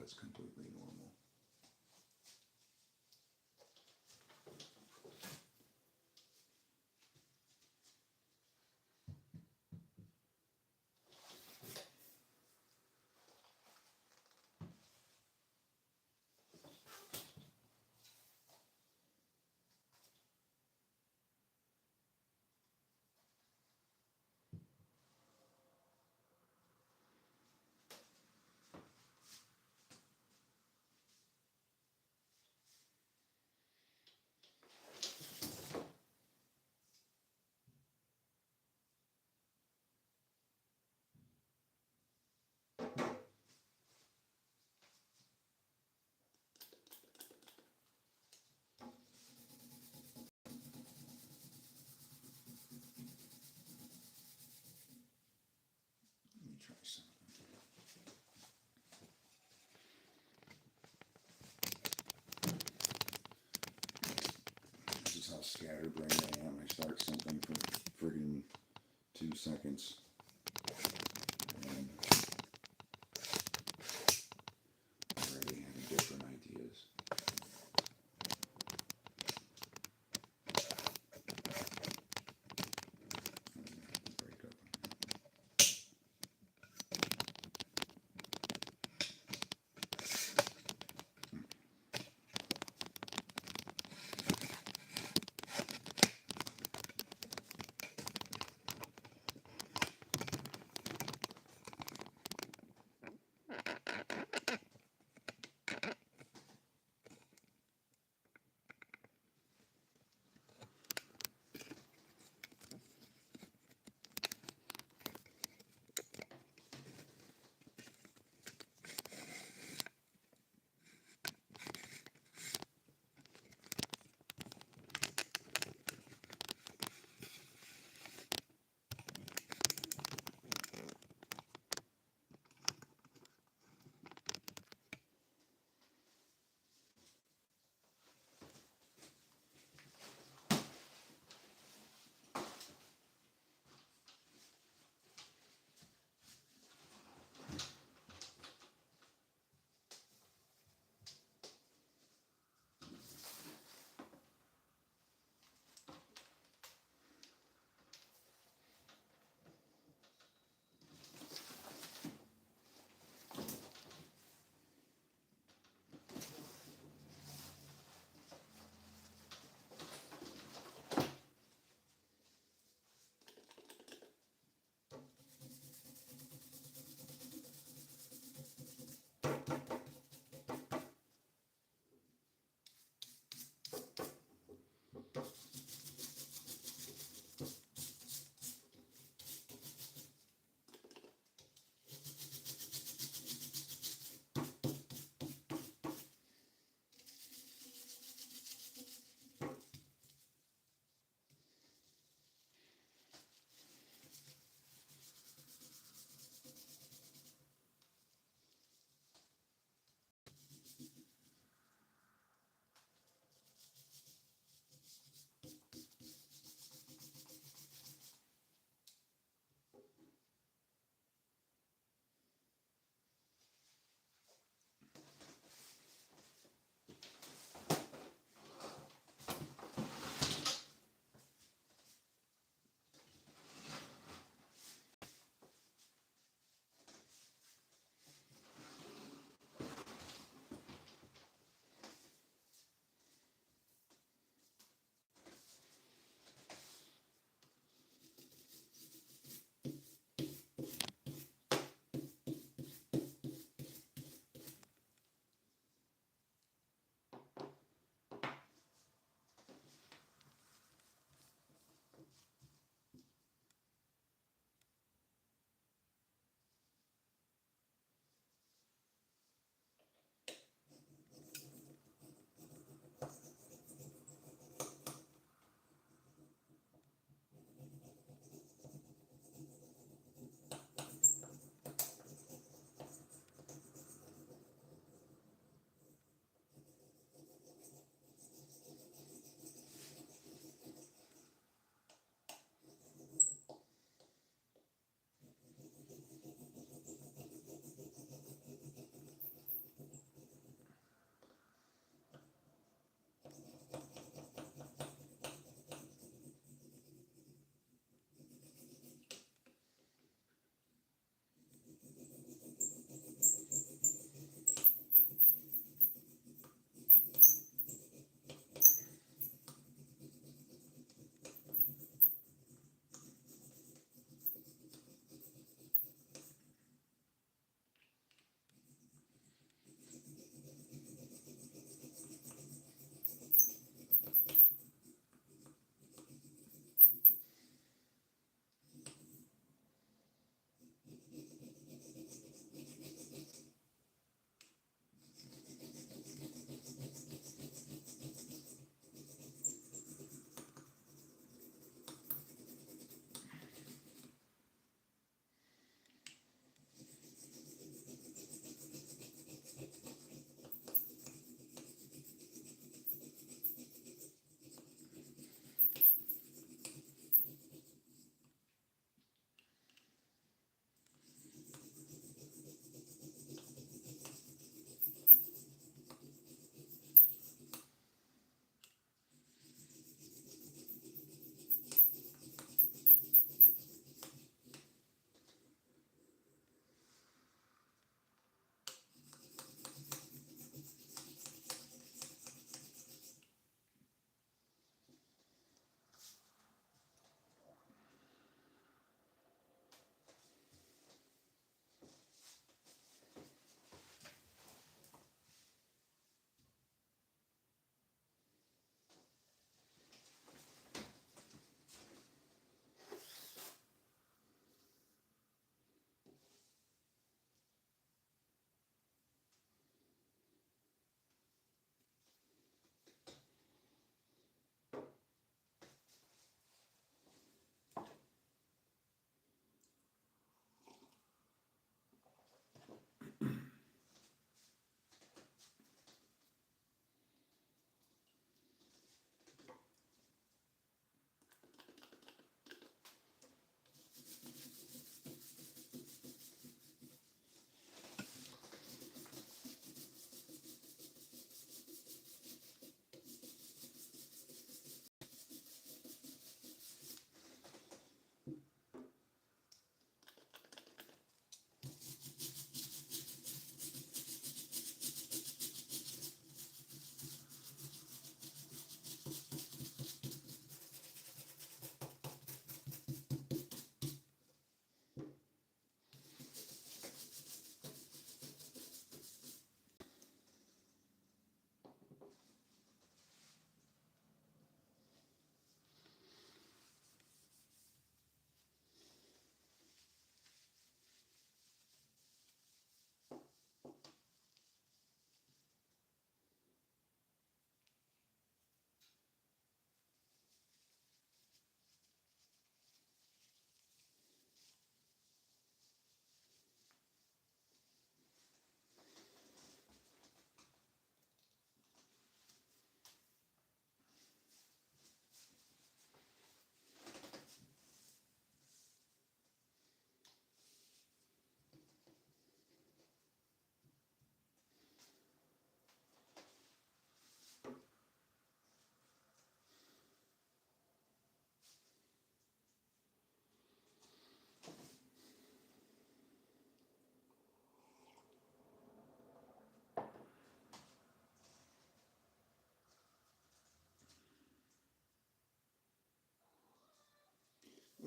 that's completely normal. Let me try something. This is how scatterbrained I am. I start something for friggin' 2 seconds. And already having different ideas. Break up.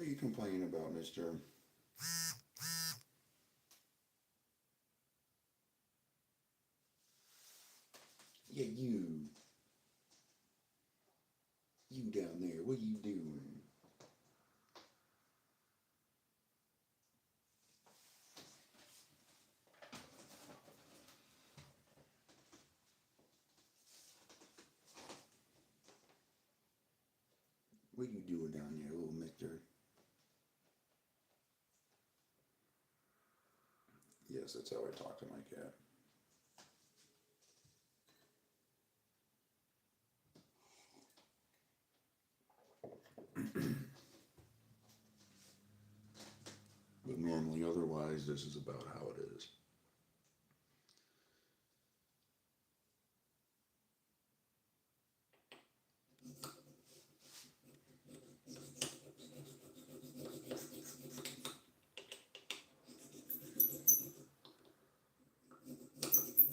What are you complaining about, mister? Yeah, you. You down there, what are you doing? What are you doing down there, little mister? Yes, that's how I talk to my cat. But normally, otherwise, this is about how it is.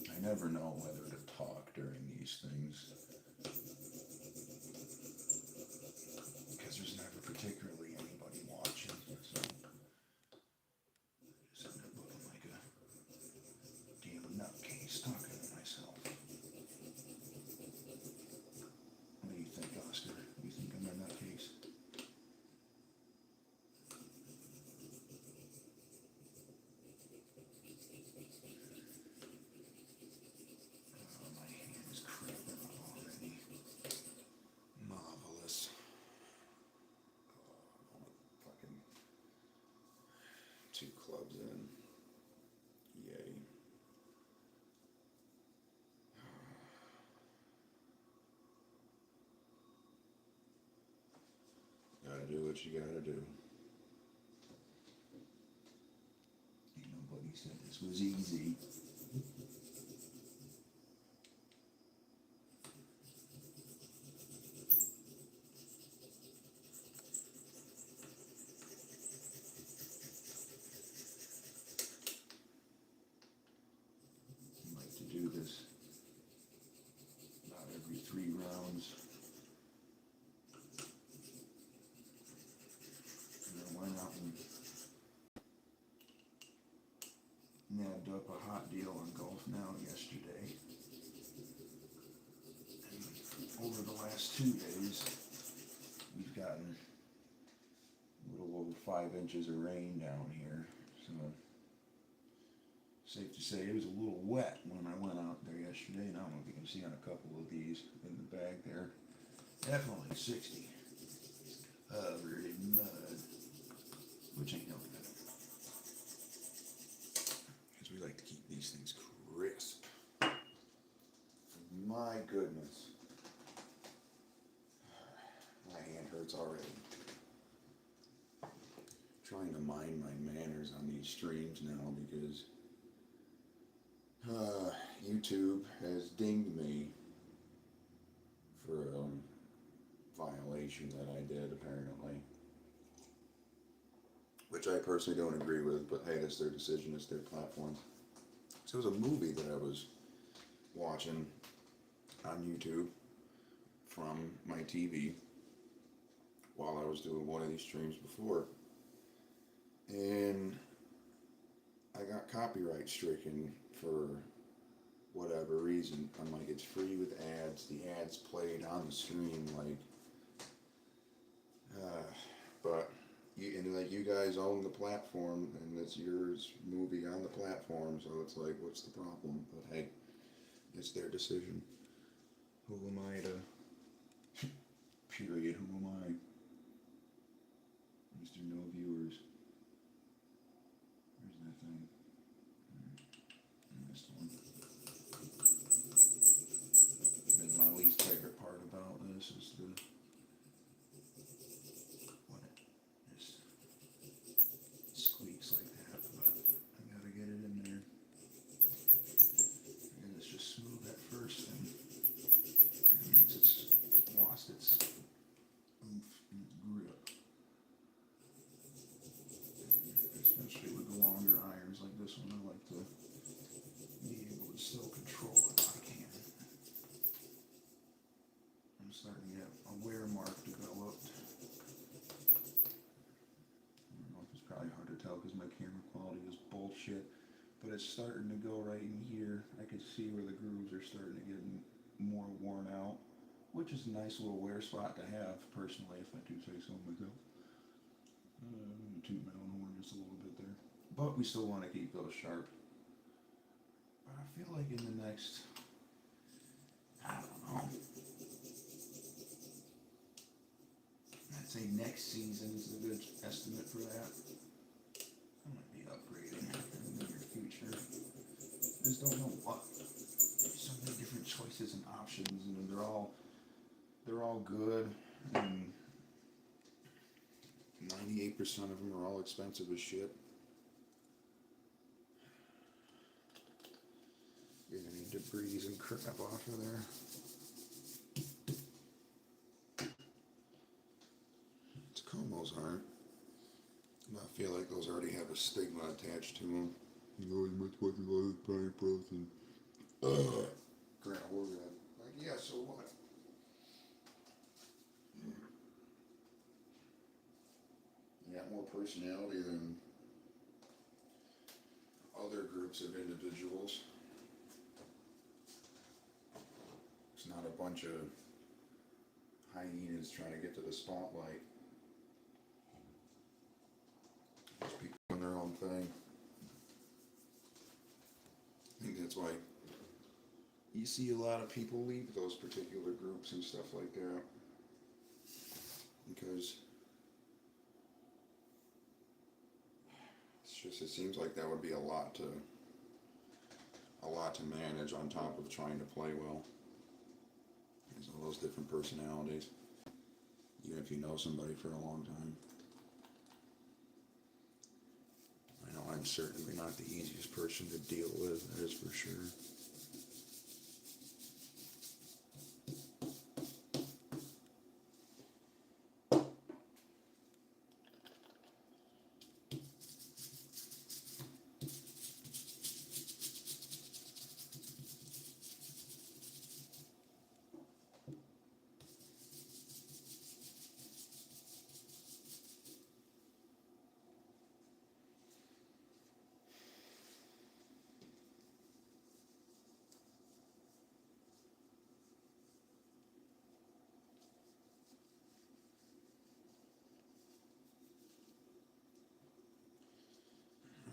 I never know whether to talk during these things because there's never particularly anybody watching. So I just end up looking like a damn nutcase talking to myself. What do you think, Oscar? You think I'm a nutcase? Oh, my hand is cramping up already. Marvelous. Oh, fucking 2 clubs in. Yay. Gotta do what you gotta do. Ain't nobody said this was easy. I like to do this about every 3 rounds. And I went out and nabbed up a hot deal on Golf Now yesterday. And over the last 2 days, we've gotten a little over 5 inches of rain down here. So safe to say it was a little wet when I went out there yesterday, and I don't know if you can see on a couple of these in the bag there. Definitely 60. Covered in mud, which ain't no good. Because we like to keep these things crisp. My goodness. My hand hurts already. Trying to mind my manners on these streams now because YouTube has dinged me for a violation that I did apparently, which I personally don't agree with, but hey, that's their decision, it's their platform. So it was a movie that I was watching on YouTube from my TV while I was doing one of these streams before, and I got copyright stricken for whatever reason. I'm like, it's free with ads. The ads played on the screen, like, but you guys own the platform, and it's yours movie on the platform. So it's like, what's the problem? But hey, it's their decision. Who am I to? Period. Who am I? Mr. No Viewers. Where's that thing? I missed one. And my least favorite part about this is this squeaks like that, but I gotta get it in there. And it's just smooth at first, and it means it's lost its oomph and its grip. And especially with the longer irons like this one, I like to be able shit. But it's starting to go right in here. I can see where the grooves are starting to get more worn out, which is a nice little wear spot to have, personally, if I do say so myself. Toot my own horn just a little bit there. But we still want to keep those sharp. But I feel like in the next, I don't know, I'd say next season is a good estimate for that. I might be upgrading in the near future. Just don't know what. There's so many different choices and options, and they're all good, and 98% of them are all expensive as shit. Get any debris and crap off of there. Tacomos aren't. I feel like those already have a stigma attached to them. You know, you must watch a lot of Brian Bros and Grant Horgan. Like, yeah, so what? You got more personality than other groups of individuals. It's not a bunch of hyenas trying to get to the spotlight. Just people doing their own thing. I think that's why you see a lot of people leave those particular groups and stuff like that. Because it seems like that would be a lot to manage on top of trying to play well. There's all those different personalities, even if you know somebody for a long time. I know I'm certainly not the easiest person to deal with, that is for sure.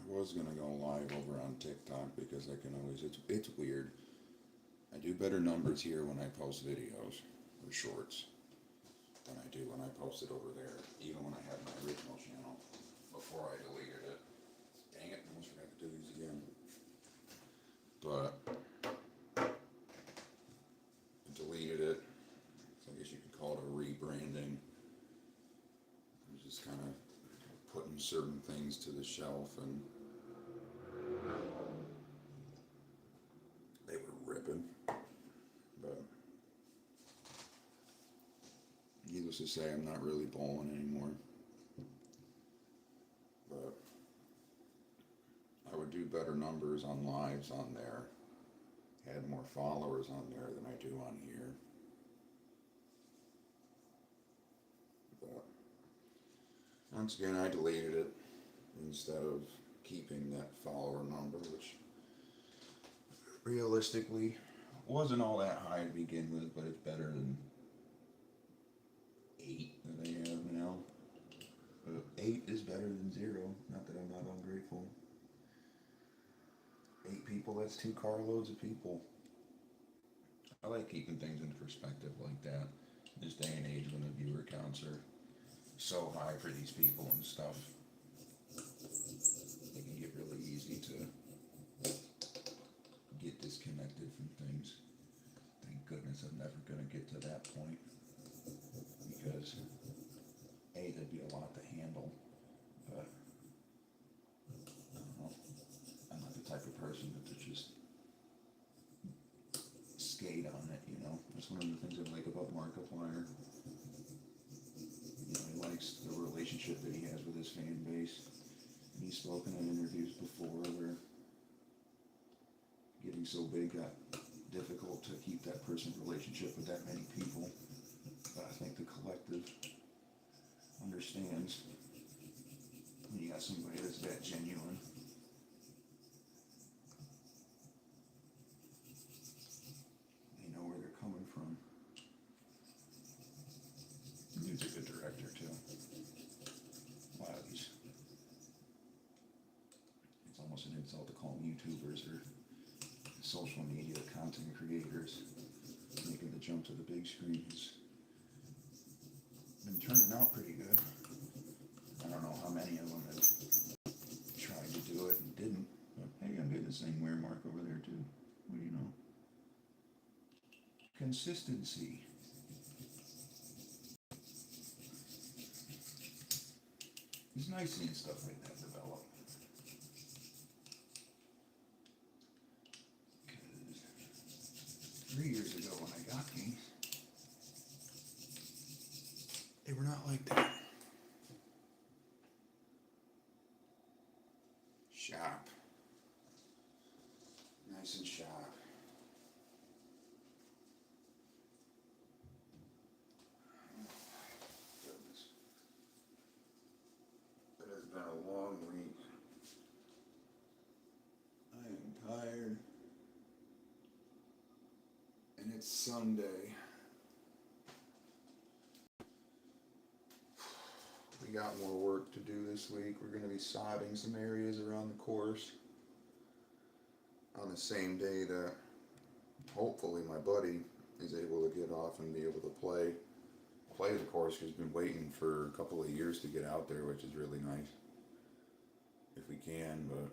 I was gonna go live over on TikTok because I can always, it's weird. I do better numbers here when I post videos or shorts than I do when I post it over there, even when I had my original channel before I deleted it. Dang it, I almost forgot to do these again. But I deleted it, so I guess you could call it a rebranding. I was just kind of putting certain things to the shelf, and they were ripping. But needless to say, I'm not really bowling anymore. But I would do better numbers on lives on there, had more followers on there than I do on here. But once again, I deleted it instead of keeping that follower number, which realistically wasn't all that high to begin with, but it's better than 8 that I have now. 8 is better than 0, not that I'm not ungrateful. 8 people, that's 2 carloads of people. I like keeping things in perspective like that. This day and age when the viewer counts are so high for these people and stuff, it can get really easy to get disconnected from things. Thank goodness I'm never going to get to that point, because A, that'd be a lot to handle, but I don't know, I'm not the type of person that to just skate on it, you know. That's one of the things I like about Markiplier. You know, he likes the relationship that he has with his fan base. And he's spoken in interviews before where getting so big got difficult to keep that person's relationship with that many people. But I think the collective understands when you got somebody that's that genuine. It's almost an insult to call them YouTubers or social media content creators. Making the jump to the big screen has been turning out pretty good. I don't know how many of them have tried to do it and didn't, but hey, I'm getting the same wear mark over there too. What do you know? Consistency. It's nice seeing stuff like that develop. Because 3 years ago when I got these, they were not like that. Sharp. Nice and sharp. Goodness. It has been a long week. I am tired. And it's Sunday. We got more work to do this week. We're going to be sodding some areas around the course on the same day that hopefully my buddy is able to get off and be able to play the course. He's been waiting for a couple of years to get out there, which is really nice if we can, but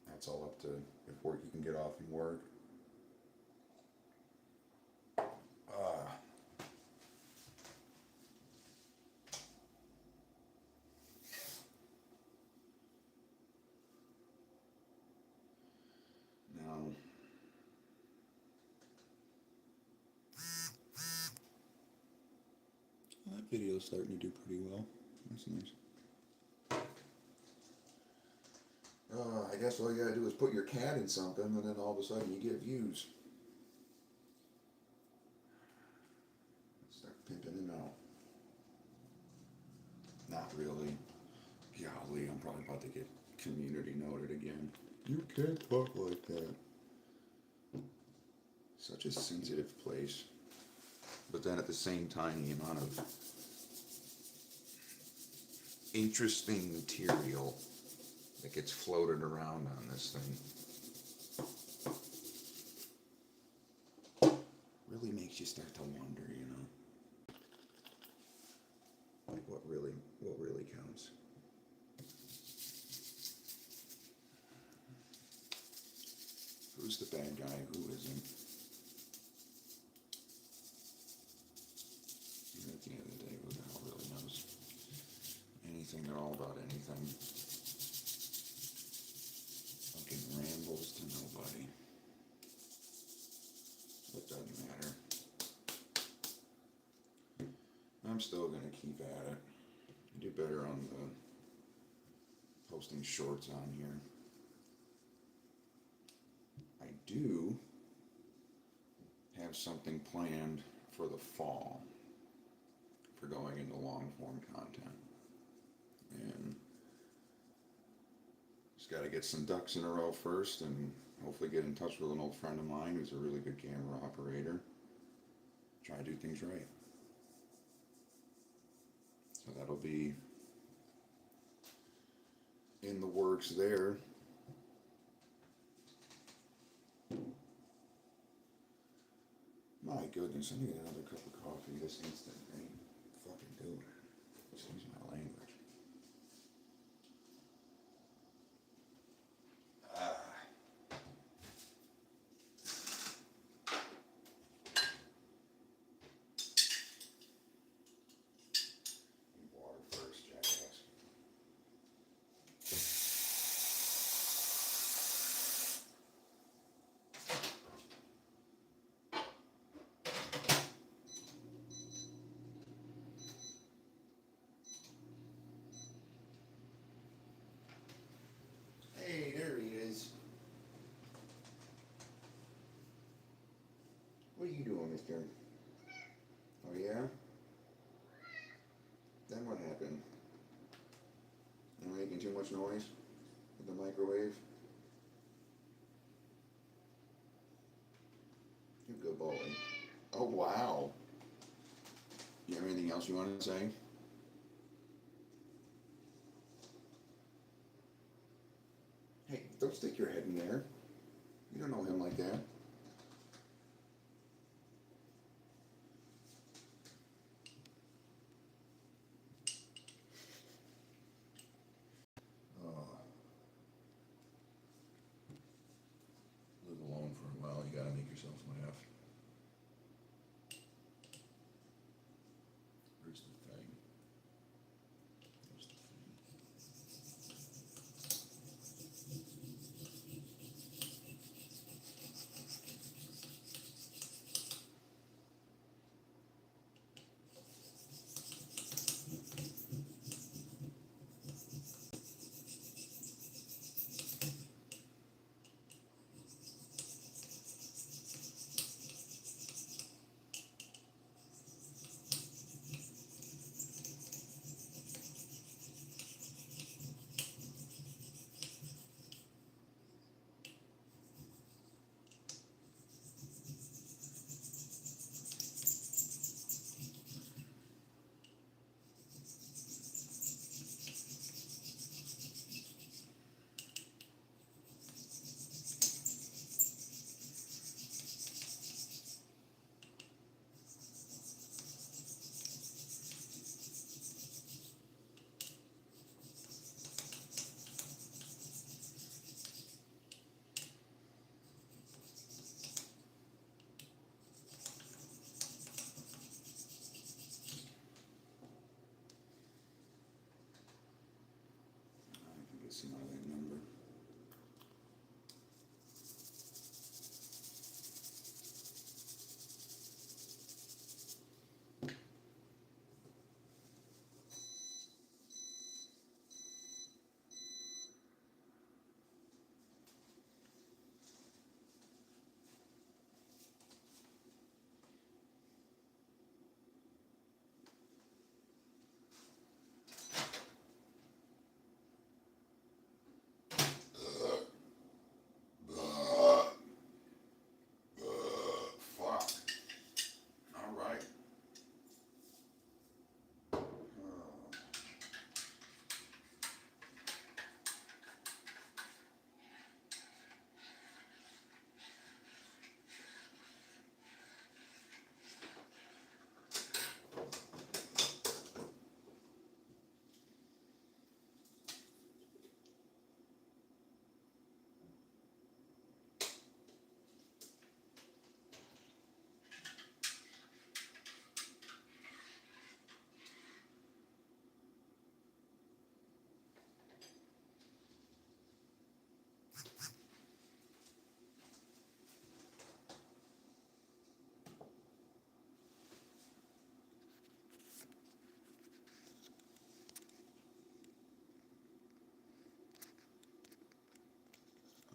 that's all up to if he can get off and work. Now, that video's starting to do pretty well. That's nice. I guess all you gotta do is put your cat in something, and then all of a sudden you get views. Start pimping him out. Not really. Golly, I'm probably about to get community noted again. You can't talk like that. Such a sensitive place. But then at the same time, the amount of interesting material that gets floated around on this thing really makes you start to wonder, you know, like what really counts. Who's the bad guy? Who isn't? At the end of the day, who the hell really knows anything at all about anything? Fucking rambles to nobody. It doesn't matter. I'm still gonna keep at it. Do better on the posting shorts on here. I do have something planned for the fall for going into long form content, and just got to get some ducks in a row first, and hopefully get in touch with an old friend of mine who's a really good camera operator. Try to do things right. So that'll be in the works there. My goodness, I need another cup of coffee this instant. I ain't fucking doing it. Excuse my language. Need water first, jackass. Hey, there he is. What are you doing, mister? Oh, yeah? Then what happened? You're making too much noise with the microwave? You good boy. Oh, wow. You have anything else you want to say? Don't stick your head in there. You don't know him like that. Live alone for a while, you gotta make yourself laugh. Where's the thing? Where's the thing? I think it's not that number. Fuck. All right.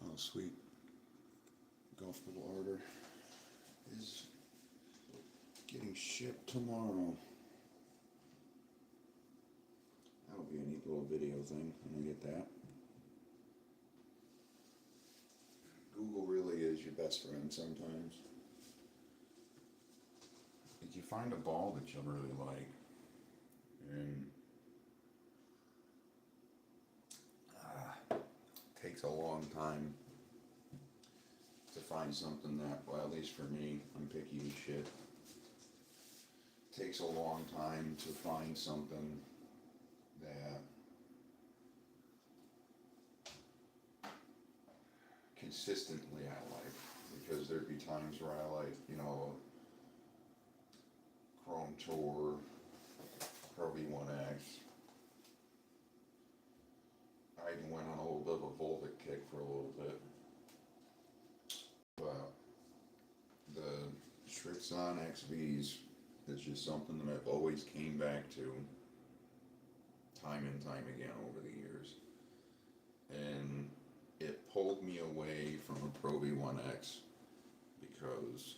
Oh, sweet. Golf ball order is getting shipped tomorrow. That'll be a neat little video thing when I get that. Google really is your best friend sometimes. If you find a ball that you really like, and takes a long time to find something that, well, at least for me, I'm picky as shit. Takes a long time to find something that consistently I like, because there'd be times where I like, Chrome Tour, Pro V1X. I even went on a little bit of a Volvic kick for a little bit. But the Shrixon XVs is just something that I've always came back to time and time again over the years. And it pulled me away from a Pro V1X because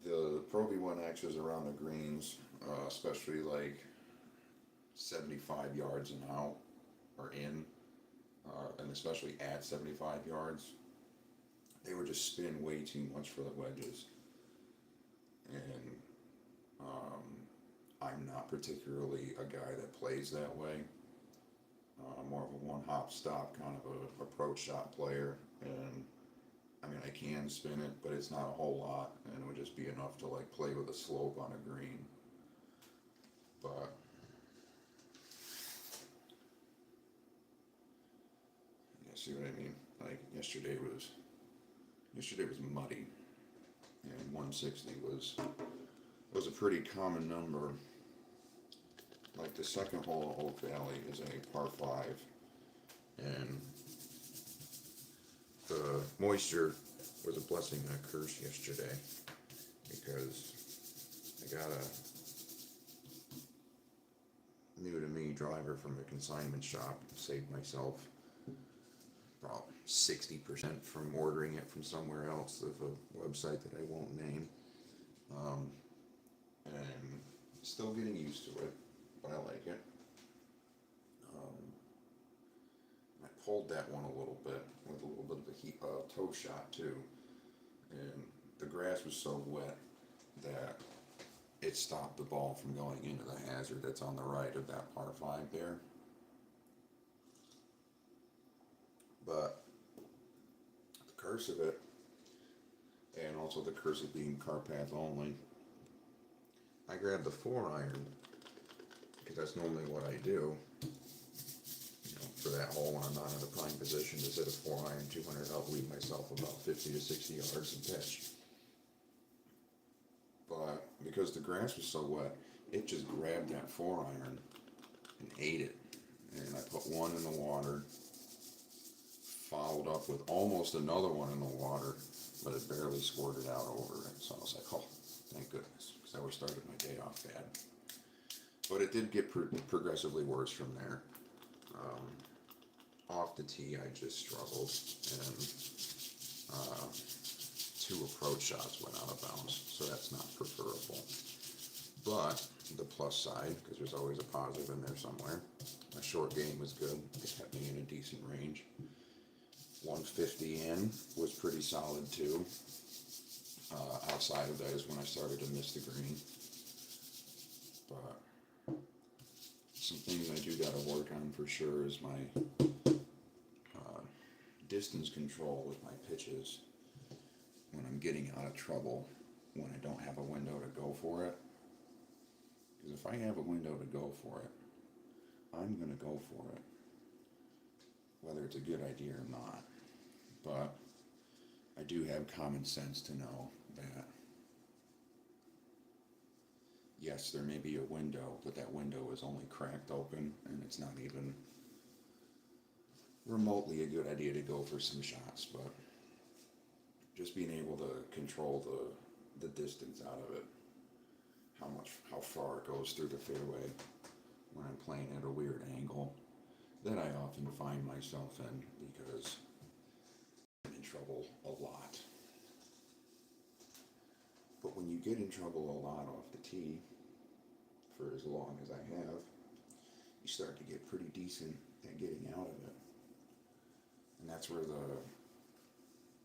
the Pro V1Xs around the greens, especially like 75 yards and out or in, and especially at 75 yards, they would just spin way too much for the wedges. And I'm not particularly a guy that plays that way. more of a one-hop stop kind of a approach shot player, and I mean I can spin it, but it's not a whole lot, and it would just be enough to like play with a slope on a green. But you see what I mean? Like yesterday was muddy, and 160 was a pretty common number. Like the second hole of Oak Valley is a par 5, and the moisture was a blessing and a curse yesterday, because I got a new to me driver from a consignment shop, saved myself about 60% from ordering it from somewhere else of a website that I won't name, and still getting used to it, but I like it. I pulled that one a little bit with a little bit of a toe shot too, and the grass was so wet that it stopped the ball from going into the hazard that's on the right of that par 5 there. But the curse of it, and also the curse of being cart path only, I grabbed the 4-iron because that's normally what I do. You know, for that hole when I'm not in a prime position to hit a 4-iron 200, I'll leave myself about 50 to 60 yards and pitch. But because the grass was so wet, it just grabbed that 4-iron and ate it. And I put one in the water, followed up with almost another one in the water, but it barely squirted out over it. So I was like, oh, thank goodness, because I would have started my day off bad. But it did get progressively worse from there. Off the tee, I just struggled, and 2 approach shots went out of bounds, so that's not preferable. But the plus side, because there's always a positive in there somewhere, my short game was good. It kept me in a decent range. 150 in was pretty solid too. Outside of that is when I started to miss the green. But some things I do gotta work on for sure is my distance control with my pitches when I'm getting out of trouble, when I don't have a window to go for it. Because if I have a window to go for it, I'm gonna go for it, whether it's a good idea or not. But I do have common sense to know that yes, there may be a window, but that window is only cracked open, and it's not even remotely a good idea to go for some shots. But just being able to control the distance out of it, how far it goes through the fairway when I'm playing at a weird angle, that I often find myself in, because I'm in trouble a lot. But when you get in trouble a lot off the tee for as long as I have, you start to get pretty decent at getting out of it. And that's where the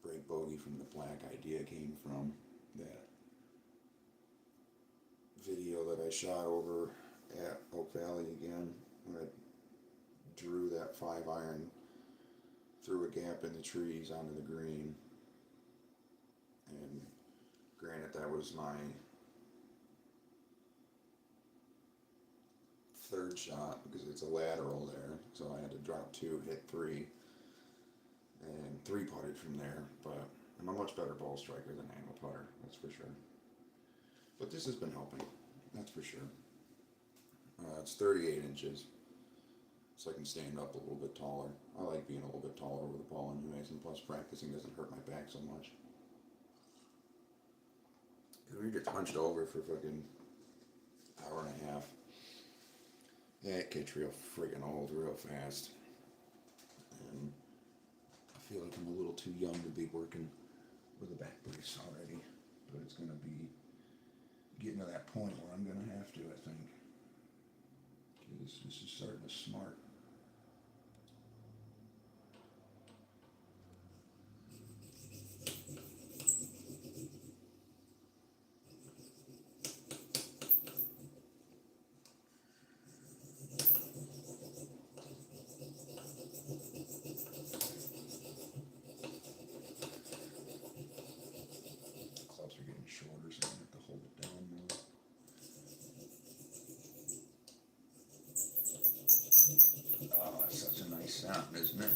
break bogey from the black idea came from. That video that I shot over at Oak Valley again, when I drew that 5-iron through a gap in the trees onto the green. And granted, that was my 3rd shot because it's a lateral there, so I had to drop 2, hit 3, and 3 putted from there. But I'm a much better ball striker than I am a putter, that's for sure. But this has been helping, that's for sure. It's 38 inches, so I can stand up a little bit taller. I like being a little bit taller with the ball anyways, and plus practicing doesn't hurt my back so much. When you get hunched over for fucking hour and a half, it gets real friggin' old real fast. And I feel like I'm a little too young to be working with a back brace already. But it's gonna be getting to that point where I'm gonna have to, I think. Because this is starting to smart. isn't it?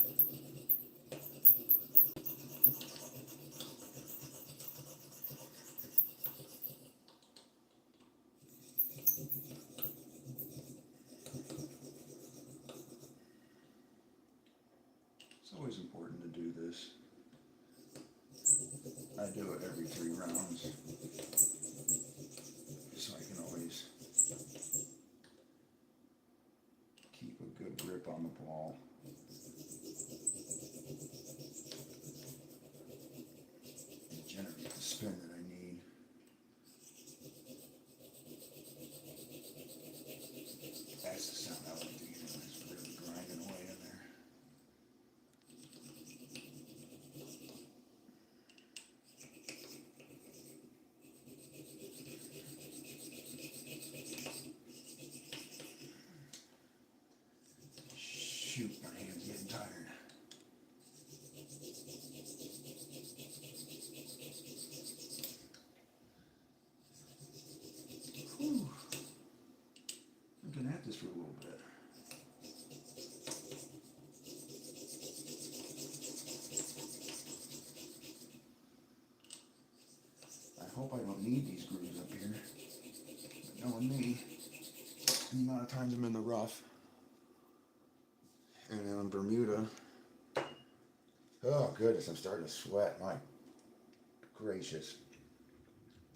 It's always important to do this. I do it every 3 rounds, so I can always keep a good grip on the ball. And generate the spin that I need. That's the sound I like to hear when it's really grinding away in there. Shoot, my hand's getting tired. Whew. I'm gonna have this for a little bit. I hope I don't need these grooves up here. But knowing me, the amount of times I'm in the rough, and then on Bermuda, oh goodness, I'm starting to sweat. My gracious.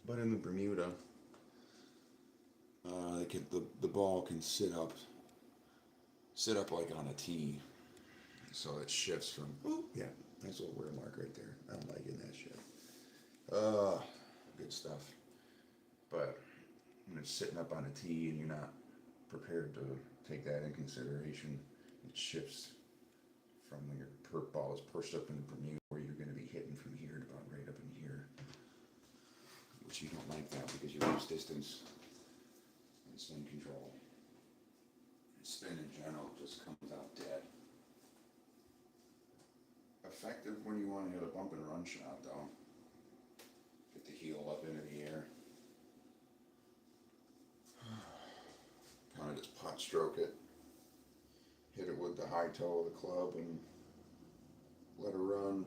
But in the Bermuda, the ball can sit up like on a tee, so it shifts from. Ooh, yeah, nice little wear mark right there. I'm liking that shit. Good stuff. But when it's sitting up on a tee and you're not prepared to take that in consideration, it shifts from when your ball is perched up in the Bermuda, where you're going to be hitting from here to about right up in here, which you don't like that because you lose distance and spin control. And spin in general just comes out dead. Effective when you want to hit a bump and run shot, though. Get the heel up into the air. Kind of just pot stroke it. Hit it with the high toe of the club and let her run.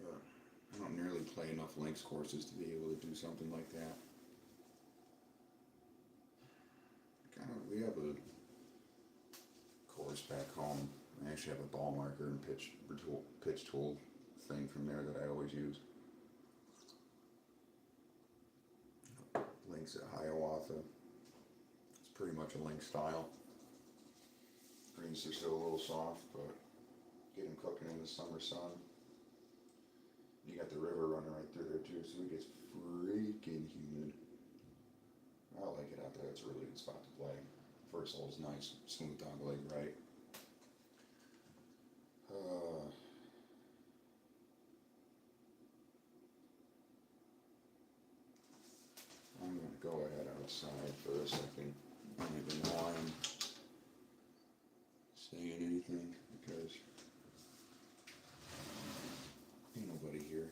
I don't nearly play enough links courses to be able to do something like that. We have a course back home. I actually have a ball marker and pitch tool thing from there that I always use. Links at Hiawatha. It's pretty much a link style. Greens are still a little soft, but get them cooking in the summer sun. You got the river running right through there too, so it gets freaking humid. I like it out there. It's a really good spot to play. First hole's nice, smooth dog leg right. I'm going to go ahead outside for a second. I don't even know why I'm saying anything because ain't nobody here.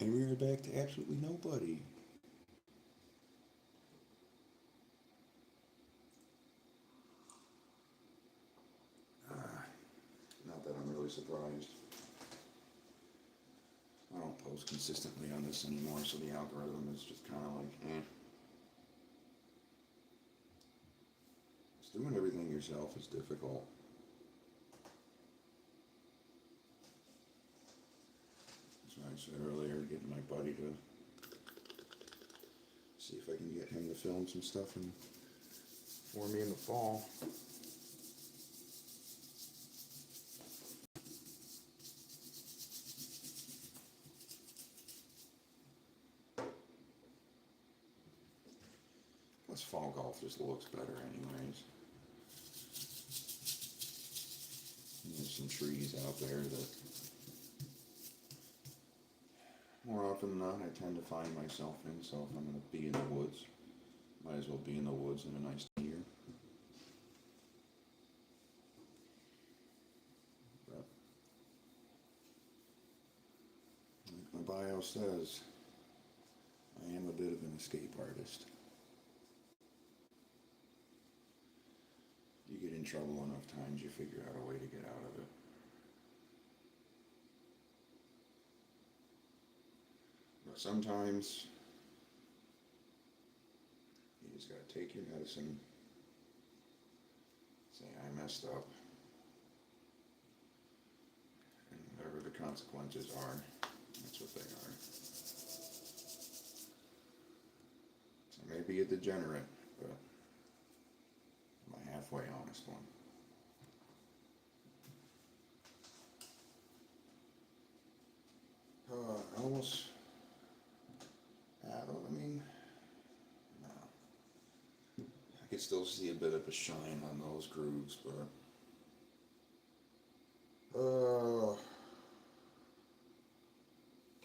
And we are back to absolutely nobody. Not that I'm really surprised. I don't post consistently on this anymore, so the algorithm is just kind of like, eh. Just doing everything yourself is difficult. That's why I said earlier, getting my buddy to see if I can get him to film some stuff for me in the fall. Plus, fall golf just looks better anyways. And there's some trees out there that more often than not I tend to find myself in, so if I'm going to be in the woods, might as well be in the woods in a nice year. But, like my bio says, I am a bit of an escape artist. You get in trouble enough times, you figure out a way to get out of it. But sometimes you just gotta take your medicine, say I messed up, and whatever the consequences are, that's what they are. So I may be a degenerate, but I'm a halfway honest one. I almost, I mean, no. I could still see a bit of a shine on those grooves, but,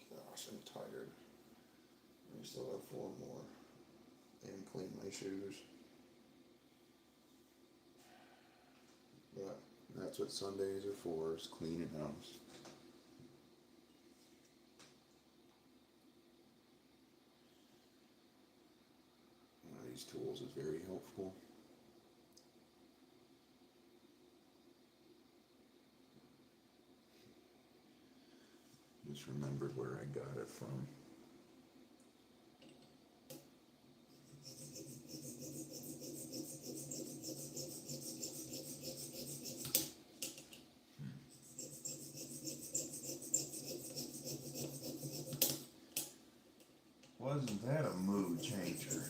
gosh, I'm tired. I still have 4 more, and clean my shoes. But that's what Sundays are for, is cleaning house. One of these tools is very helpful. Just remembered where I got it from. Wasn't that a mood changer?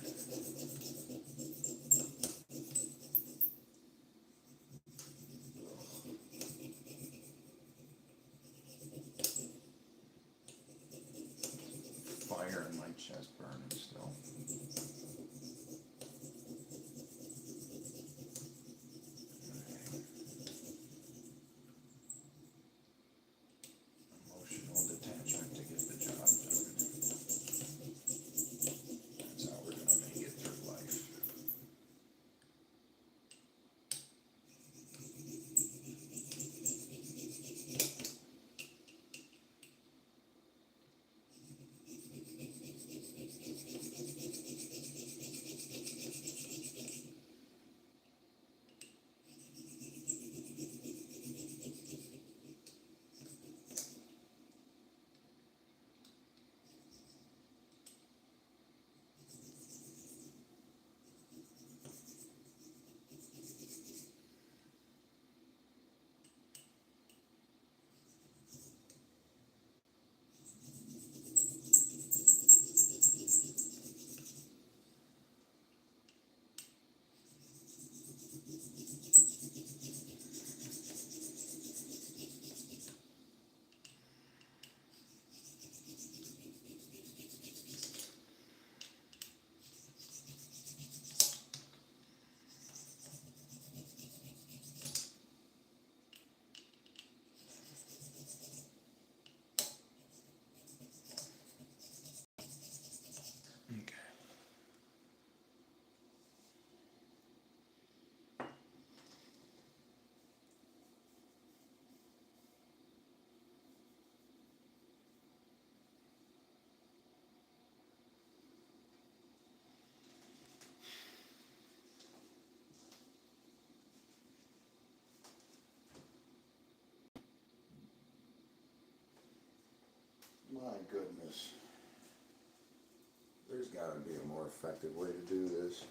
effective way to do this.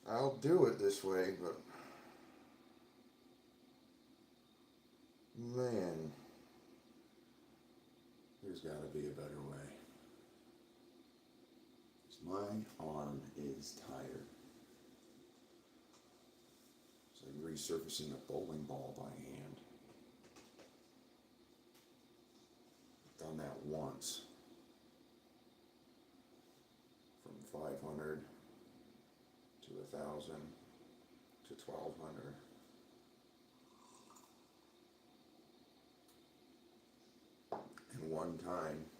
I'll do it this way, but man, there's got to be a better way. 'Cause my arm is tired. It's like resurfacing a bowling ball by hand. I've done that once. From 500 to 1,000 to 1,200. And one time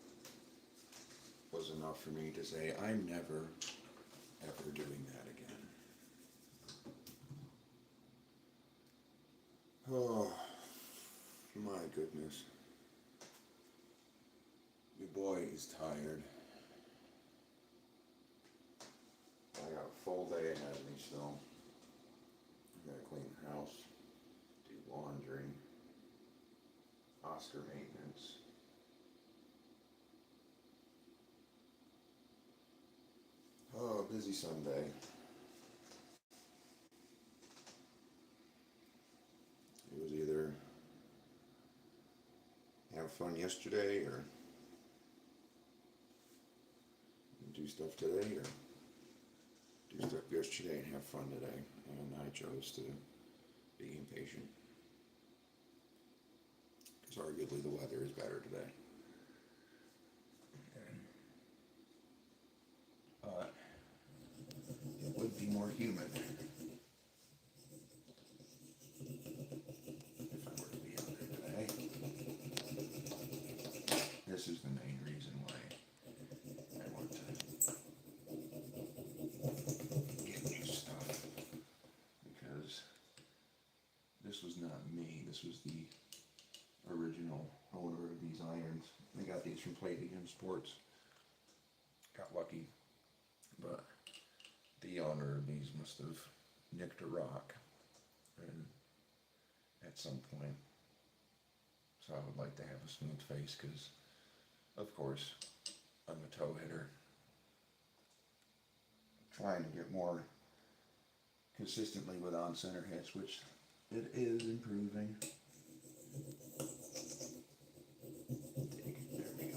was enough for me to say, I'm never, ever doing that again. Oh, my goodness. Your boy is tired. I got a full day ahead of me still. I gotta clean the house, do laundry, Oscar maintenance. Oh, busy Sunday. It was either have fun yesterday or do stuff today or do stuff yesterday and have fun today. And I chose to be impatient. Because arguably the weather is better today. But it would be more humid if I were to be out there today. This is the main reason why I want to get new stuff. Because this was not me. This was the original owner of these irons. I got these from Play Again Sports. Got lucky. But the owner of these must have nicked a rock and at some point. So I would like to have a smooth face because, of course, I'm a toe hitter. Trying to get more consistently with on-center hits, which it is improving. There we go.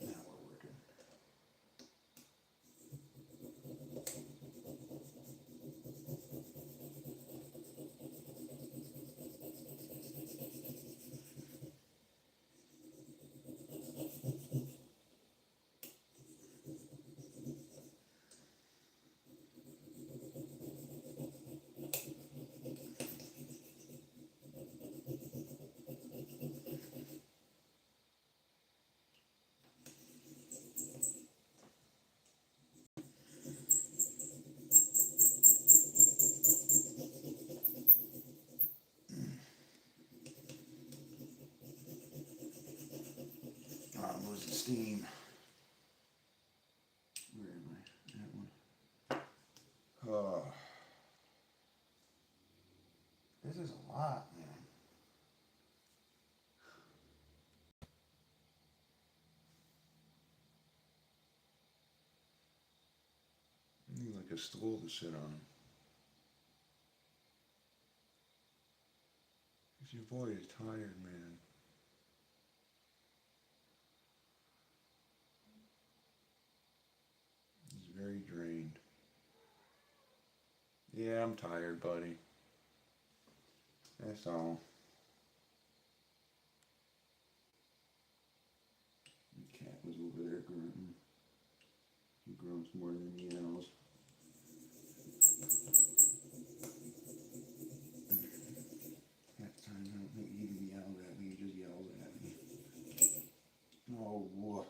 Now we're working. I'm losing steam. Where am I? That one. Oh. This is a lot, man. I need like a stool to sit on. Because your boy is tired, man. He's very drained. Yeah, I'm tired, buddy. That's all. The cat was over there grunting. He grunts more than he yells. That time I don't think he even yelled at me, he just yelled at me. Oh, boy.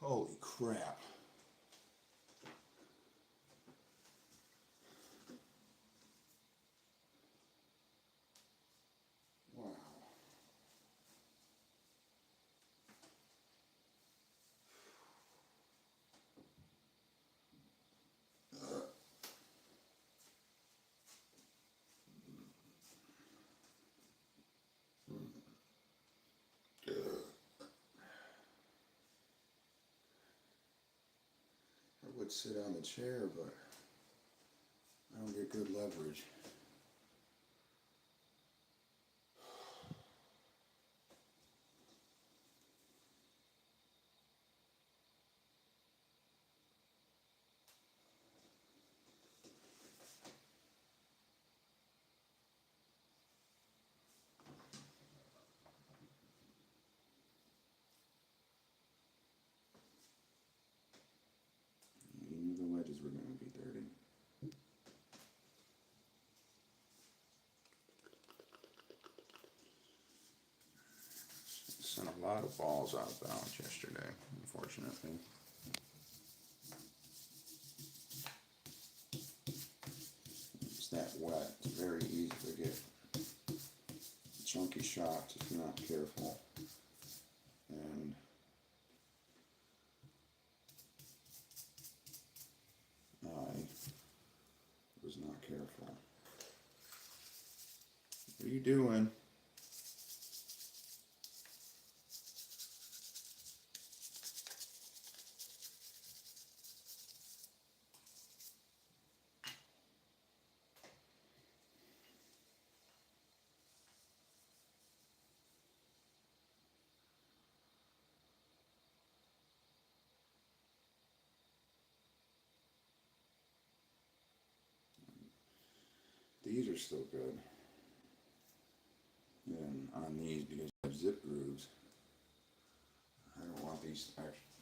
Holy crap. Wow. I would sit on the chair, but I don't get good leverage. You knew the wedges were going to be dirty. Sent a lot of balls out of bounds yesterday, unfortunately. It's that wet. It's very easy to get chunky shots if you're not careful. And I was not careful. What are you doing? These are still good. And on these, because I have zip grooves, I don't want these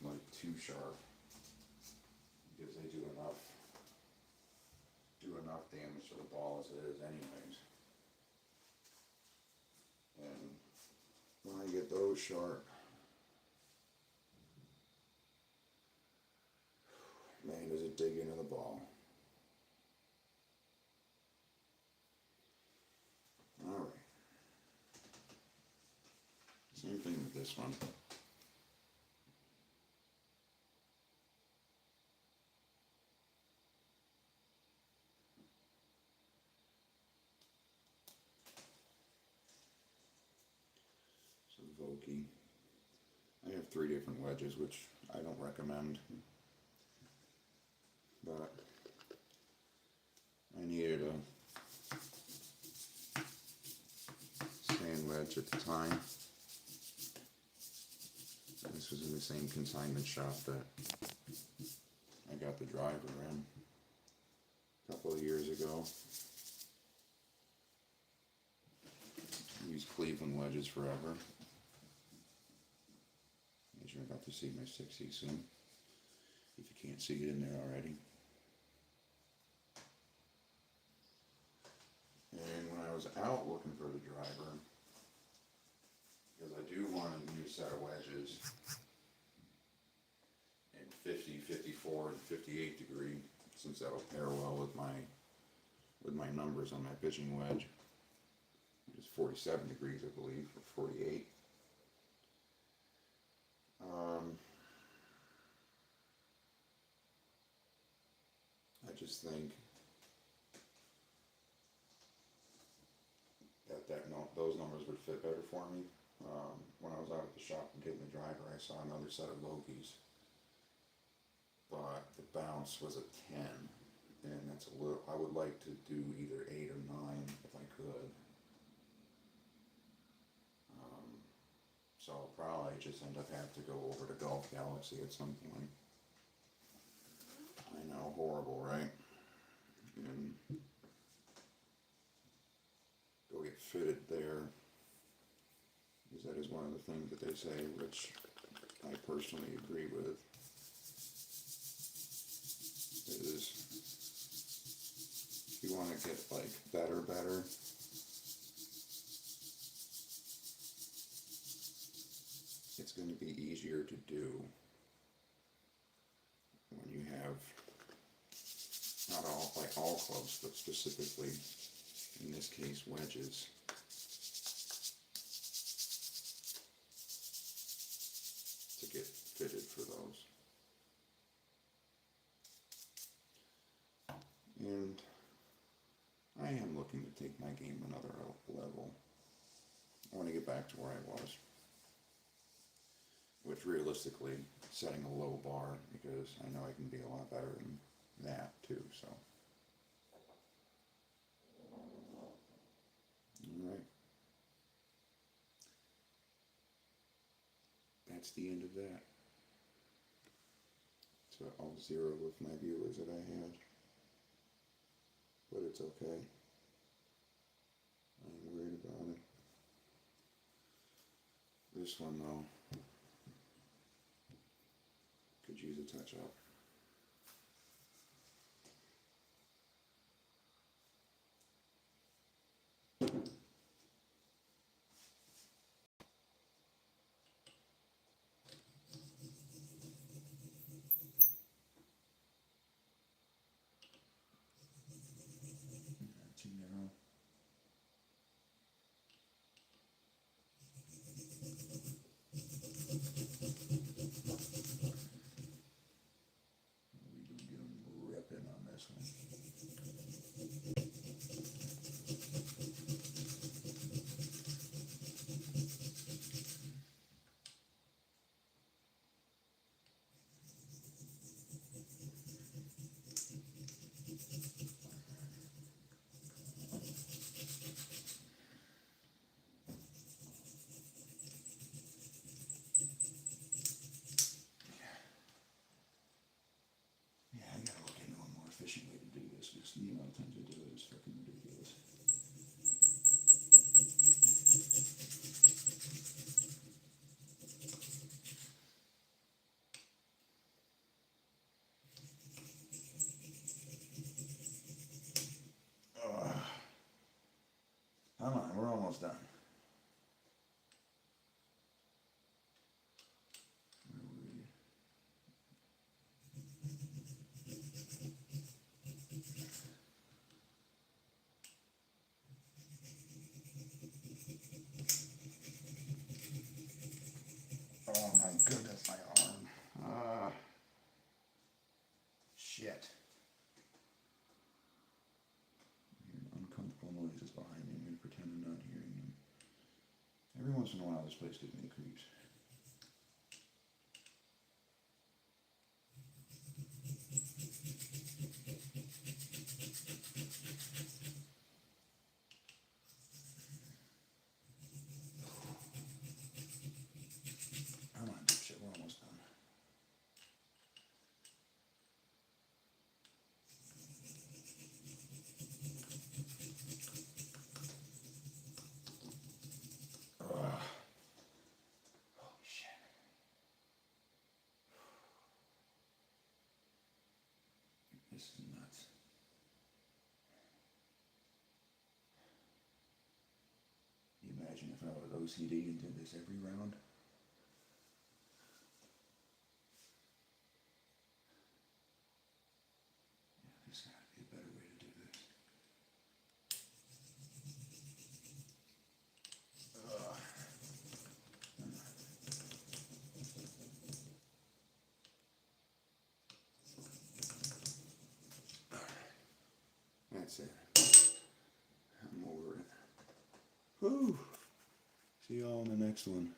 like too sharp, because they do enough damage to the ball as it is anyways. And when I get those sharp, man, does it dig into the ball. Alright. Same thing with this one. So Vokey. I have 3 different wedges, which I don't recommend. But I needed a sand wedge at the time. And this was in the same consignment shop that I got the driver in a couple of years ago. Used Cleveland wedges forever. Make sure I got to see my 60 soon, if you can't see it in there already. And when I was out looking for the driver, because I do want a new set of wedges in 50, 54, and 58 degree, since that'll pair well with my numbers on my pitching wedge. It's 47 degrees, I believe, or 48. I just think that those numbers would fit better for me. When I was out at the shop and getting the driver, I saw another set of Loki's, but the bounce was a 10, and that's a little. I would like to do either 8 or 9 if I could. So I'll probably just end up having to go over to Golf Galaxy at some point. I know, horrible, right? And go get fitted there, because that is one of the things that they say, which I personally agree with, is if you want to get like better, it's going to be easier to do have, not all, like all clubs, but specifically, in this case, wedges. To get fitted for those. And I am looking to take my game another level. I want to get back to where I was. Which realistically, setting a low bar, because I know I can be a lot better than that too, so. Alright. That's the end of that. So I'll zero with my viewers that I had. But it's okay. I ain't worried about it. This one though, could use a touch up. Too narrow. We do get them ripping on this one. Yeah, I gotta look into a more efficient way to do this, because the amount of times I do it is fucking ridiculous. Come on, we're almost done. Where were we? Oh my goodness, my arm. Shit. I hear uncomfortable noises behind me. I'm going to pretend I'm not hearing them. Every once in a while, this place gives me the creeps. Come on, dipshit, we're almost done. Holy shit. This is nuts. Can you imagine if I was OCD and did this every round? Yeah, there's gotta be a better way to do this. That's it. I'm over it. Whew. See y'all in the next one.